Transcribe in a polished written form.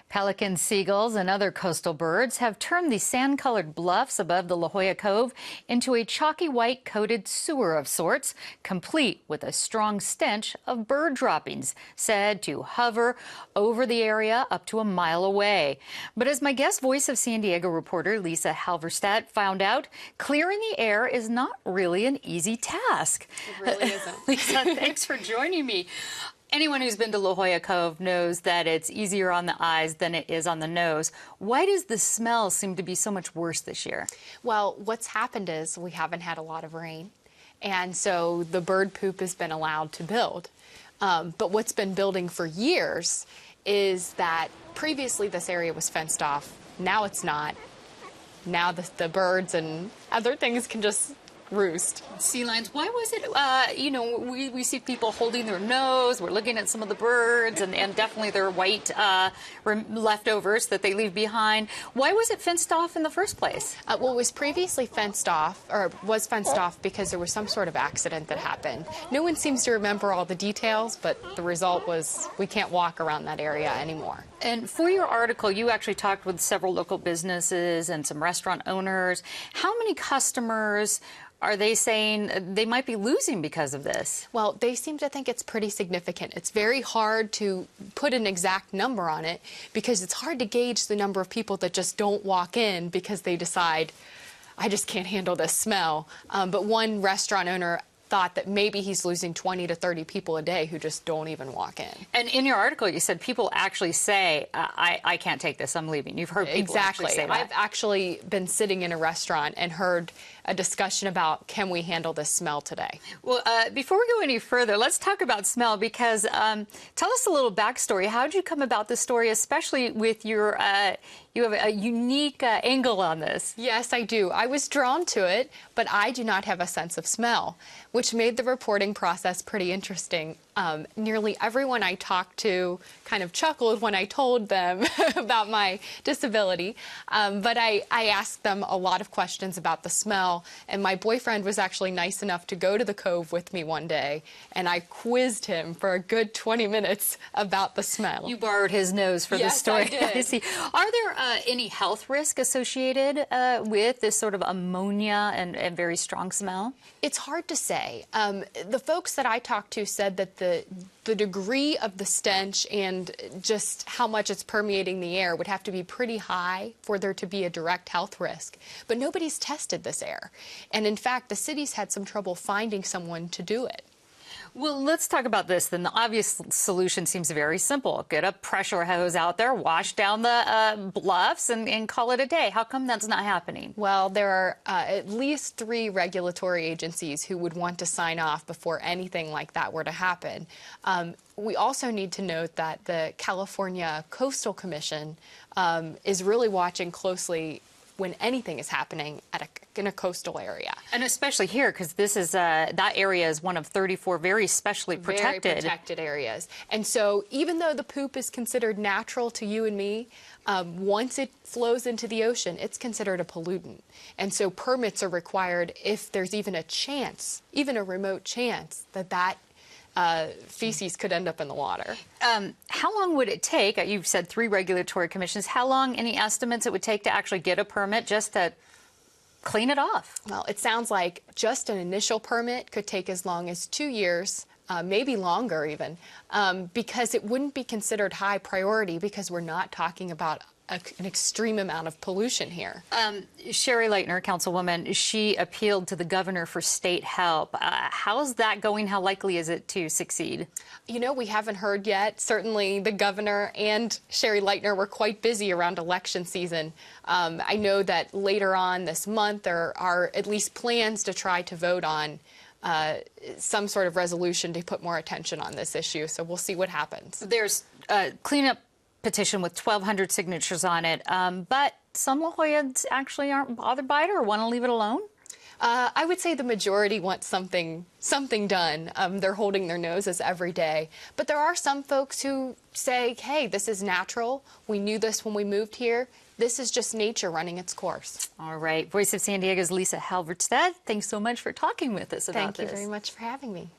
Pelicans, seagulls, and other coastal birds have turned the sand-colored bluffs above the La Jolla Cove into a chalky white coated sewer of sorts, complete with a strong stench of bird droppings, said to hover over the area up to a mile away. But as my guest Voice of San Diego reporter Lisa Halverstadt found out, clearing the air is not really an easy task. It really isn't. Lisa, thanks for joining me. Anyone who's been to La Jolla Cove knows that it's easier on the eyes than it is on the nose. Why does the smell seem to be so much worse this year? Well, what's happened is we haven't had a lot of rain, and so the bird poop has been allowed to build. But what's been building for years is that previously this area was fenced off. Now it's not. Now the birds and other things can just roost. Sea lions, why was it, we see people holding their nose, we're looking at some of the birds, and definitely their white leftovers that they leave behind. Why was it fenced off in the first place? Well, it was previously fenced off, or was fenced off because there was some sort of accident that happened. No one seems to remember all the details, but the result was we can't walk around that area anymore. And for your article, you actually talked with several local businesses and some restaurant owners. How many customers are they saying they might be losing because of this? Well, they seem to think it's pretty significant. It's very hard to put an exact number on it because it's hard to gauge the number of people that just don't walk in because they decide, I just can't handle this smell. But one restaurant owner thought that maybe he's losing 20 to 30 people a day who just don't even walk in. And in your article, you said people actually say, I can't take this, I'm leaving. You've heard people actually say that. I've actually been sitting in a restaurant and heard a discussion about, can we handle this smell today? Well, before we go any further, let's talk about smell because tell us a little backstory. How did you come about this story, especially with your, you have a unique angle on this? Yes, I do. I was drawn to it, but I do not have a sense of smell, which made the reporting process pretty interesting. Nearly everyone I talked to kind of chuckled when I told them about my disability, but I asked them a lot of questions about the smell, and my boyfriend was actually nice enough to go to the Cove with me one day, and I quizzed him for a good 20 minutes about the smell. You borrowed his nose for the story. Yes, I did. I see. Are there any health risk associated with this sort of ammonia and very strong smell? It's hard to say. The folks that I talked to said that the degree of the stench and just how much it's permeating the air would have to be pretty high for there to be a direct health risk. But nobody's tested this air. And in fact, the city's had some trouble finding someone to do it. Well, let's talk about this then. The obvious solution seems very simple. Get a pressure hose out there, wash down the bluffs, and call it a day. How come that's not happening? Well, there are at least 3 regulatory agencies who would want to sign off before anything like that were to happen. We also need to note that the California Coastal Commission is really watching closely when anything is happening in a coastal area. And especially here, because this is, that area is one of 34 very specially protected. Very protected areas. And so even though the poop is considered natural to you and me, once it flows into the ocean, it's considered a pollutant. And so permits are required if there's even a chance, even a remote chance, that feces could end up in the water. How long would it take? You've said 3 regulatory commissions. How long, any estimates it would take to actually get a permit just to clean it off? Well, it sounds like just an initial permit could take as long as 2 years, maybe longer even, because it wouldn't be considered high priority because we're not talking about an extreme amount of pollution here. Sherry Leitner, Councilwoman, she appealed to the governor for state help. How's that going? How likely is it to succeed? You know, we haven't heard yet. Certainly the governor and Sherry Leitner were quite busy around election season. I know that later on this month there are at least plans to try to vote on some sort of resolution to put more attention on this issue. So we'll see what happens. There's cleanup petition with 1,200 signatures on it, but some La Jollans actually aren't bothered by it or want to leave it alone? I would say the majority want something done. They're holding their noses every day. But there are some folks who say, hey, this is natural. We knew this when we moved here. This is just nature running its course. All right. Voice of San Diego's Lisa Halverstadt, thanks so much for talking with us about this. Thank you very much for having me.